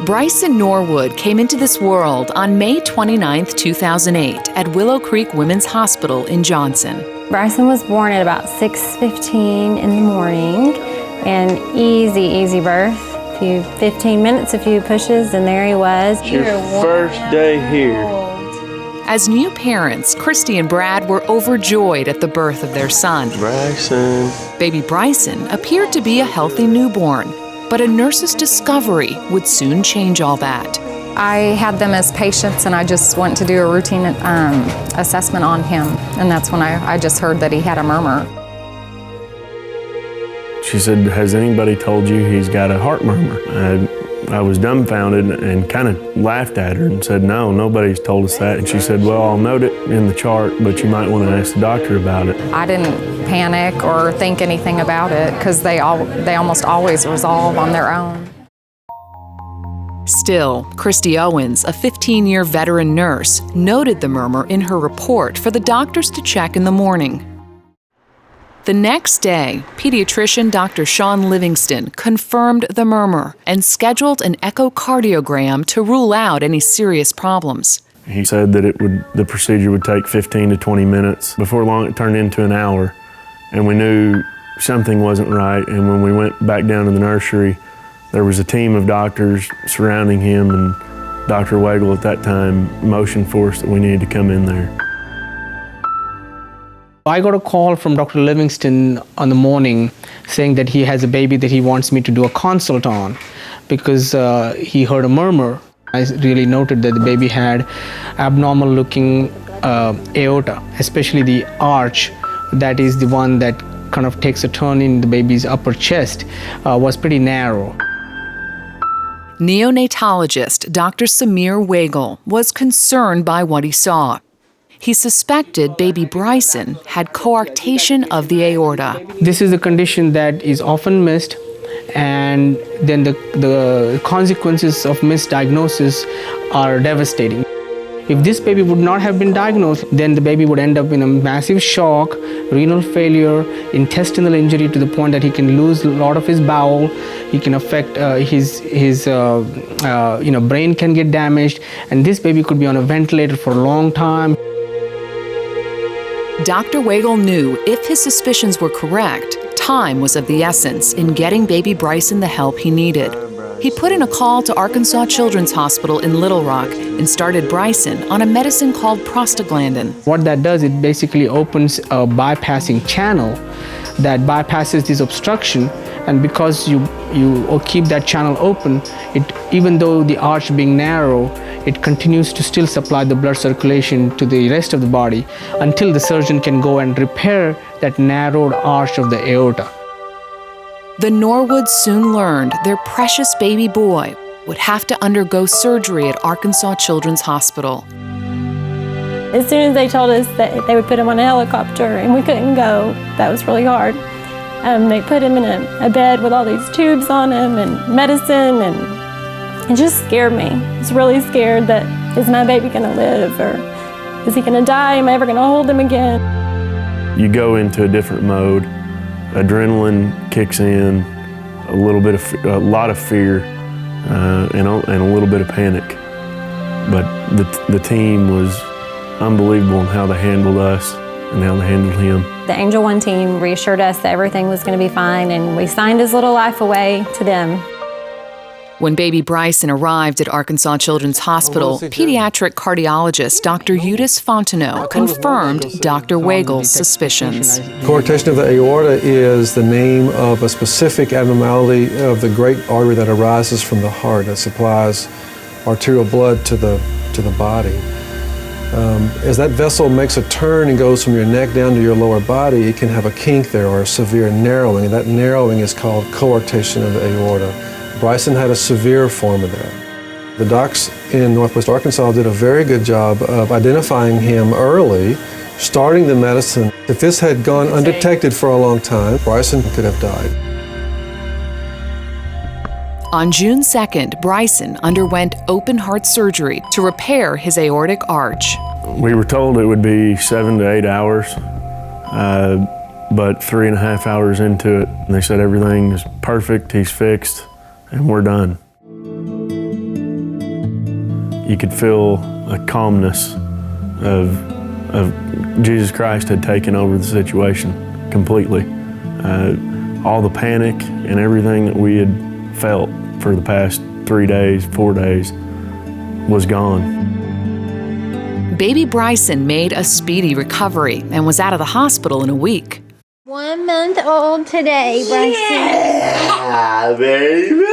Brycen Norwood came into this world on May 29, 2008 at Willow Creek Women's Hospital in Johnson. Brycen was born at about 6:15 in the morning, and easy birth. 15 minutes, a few pushes, and there he was. Your first day here. As new parents, Christy and Brad were overjoyed at the birth of their son. Brycen. Baby Brycen appeared to be a healthy newborn, but a nurse's discovery would soon change all that. I had them as patients, and I just went to do a routine assessment on him, and that's when I just heard that he had a murmur. She said, "Has anybody told you he's got a heart murmur?" I was dumbfounded and kind of laughed at her and said, "No, nobody's told us that." And she said, "Well, I'll note it in the chart, but you might want to ask the doctor about it." I didn't panic or think anything about it because they almost always resolve on their own. Still, Christy Owens, a 15-year veteran nurse, noted the murmur in her report for the doctors to check in the morning. The next day, pediatrician Dr. Sean Livingston confirmed the murmur and scheduled an echocardiogram to rule out any serious problems. He said that the procedure would take 15 to 20 minutes. Before long, it turned into an hour, and we knew something wasn't right. And when we went back down to the nursery, there was a team of doctors surrounding him, and Dr. Wagle at that time motioned for us that we needed to come in there. I got a call from Dr. Livingston on the morning saying that he has a baby that he wants me to do a consult on because he heard a murmur. I really noted that the baby had abnormal looking aorta, especially the arch, that is the one that kind of takes a turn in the baby's upper chest, was pretty narrow. Neonatologist Dr. Samir Wagle was concerned by what he saw. He suspected baby Brycen had coarctation of the aorta. This is a condition that is often missed, and then the consequences of misdiagnosis are devastating. If this baby would not have been diagnosed, then the baby would end up in a massive shock, renal failure, intestinal injury to the point that he can lose a lot of his bowel. He can affect his brain can get damaged, and this baby could be on a ventilator for a long time. Dr. Wagle knew if his suspicions were correct, time was of the essence in getting baby Brycen the help he needed. He put in a call to Arkansas Children's Hospital in Little Rock and started Brycen on a medicine called prostaglandin. What that does, it basically opens a bypassing channel that bypasses this obstruction, and because you keep that channel open, even though the arch being narrow, it continues to still supply the blood circulation to the rest of the body until the surgeon can go and repair that narrowed arch of the aorta. The Norwoods soon learned their precious baby boy would have to undergo surgery at Arkansas Children's Hospital. As soon as they told us that they would put him on a helicopter and we couldn't go, that was really hard. They put him in a bed with all these tubes on him and medicine, and it just scared me. I was really scared that, is my baby gonna live, or is he gonna die? Am I ever gonna hold him again? You go into a different mode. Adrenaline kicks in, a lot of fear, and a little bit of panic. But the team was unbelievable in how they handled us and how they handled him. The Angel One team reassured us that everything was going to be fine, and we signed his little life away to them. When baby Brycen arrived at Arkansas Children's Hospital, pediatric cardiologist Dr. Eudice Fontenot confirmed Dr. Wagle's suspicions. Coarctation of the aorta is the name of a specific abnormality of the great artery that arises from the heart that supplies arterial blood to the body. As that vessel makes a turn and goes from your neck down to your lower body, it can have a kink there or a severe narrowing, and that narrowing is called coarctation of the aorta. Brycen had a severe form of that. The docs in Northwest Arkansas did a very good job of identifying him early, starting the medicine. If this had gone undetected for a long time, Brycen could have died. On June 2nd, Brycen underwent open heart surgery to repair his aortic arch. We were told it would be 7 to 8 hours, but 3.5 hours into it, they said everything is perfect, he's fixed, and we're done. you could feel a calmness of Jesus Christ had taken over the situation completely. All the panic and everything that we had felt for the past 3 days, 4 days was gone. Baby Brycen made a speedy recovery and was out of the hospital in a week. 1 month old today, Brycen. Yeah, baby.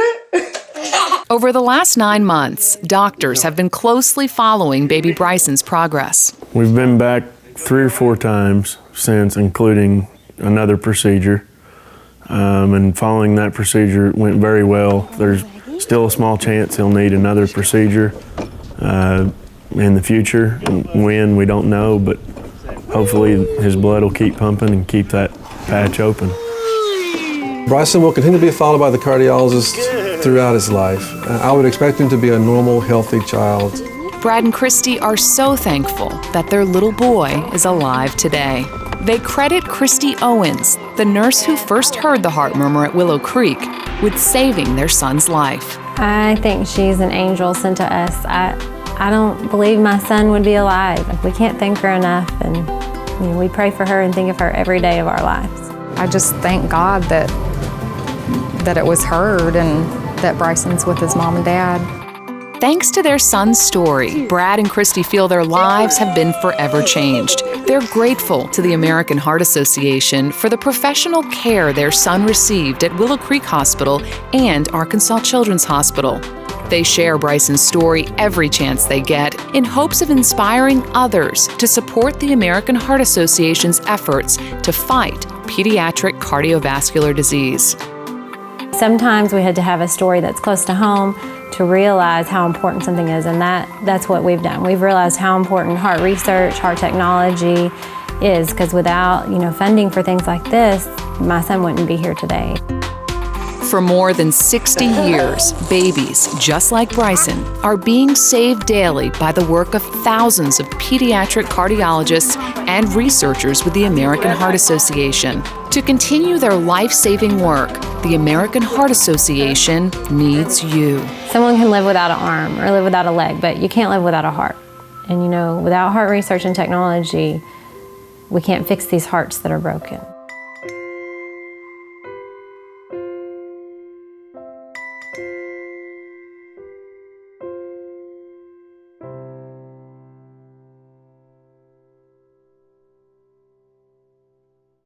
Over the last 9 months, doctors have been closely following baby Brycen's progress. We've been back 3 or 4 times since, including another procedure. And following that procedure went very well. There's still a small chance he'll need another procedure in the future. When, we don't know, but hopefully his blood will keep pumping and keep that patch open. Brycen will continue to be followed by the cardiologist throughout his life. I would expect him to be a normal, healthy child. Brad and Christy are so thankful that their little boy is alive today. They credit Christy Owens, the nurse who first heard the heart murmur at Willow Creek, with saving their son's life. I think she's an angel sent to us. I don't believe my son would be alive. We can't thank her enough, and we pray for her and think of her every day of our lives. I just thank God that it was heard and that Brycen's with his mom and dad. Thanks to their son's story, Brad and Christy feel their lives have been forever changed. They're grateful to the American Heart Association for the professional care their son received at Willow Creek Hospital and Arkansas Children's Hospital. They share Brycen's story every chance they get in hopes of inspiring others to support the American Heart Association's efforts to fight pediatric cardiovascular disease. Sometimes we had to have a story that's close to home to realize how important something is, and that's what we've done. We've realized how important heart research, heart technology is, because without funding for things like this, my son wouldn't be here today. For more than 60 years, babies just like Brycen are being saved daily by the work of thousands of pediatric cardiologists and researchers with the American Heart Association. To continue their life-saving work, the American Heart Association needs you. Someone can live without an arm or live without a leg, but you can't live without a heart. And without heart research and technology, we can't fix these hearts that are broken.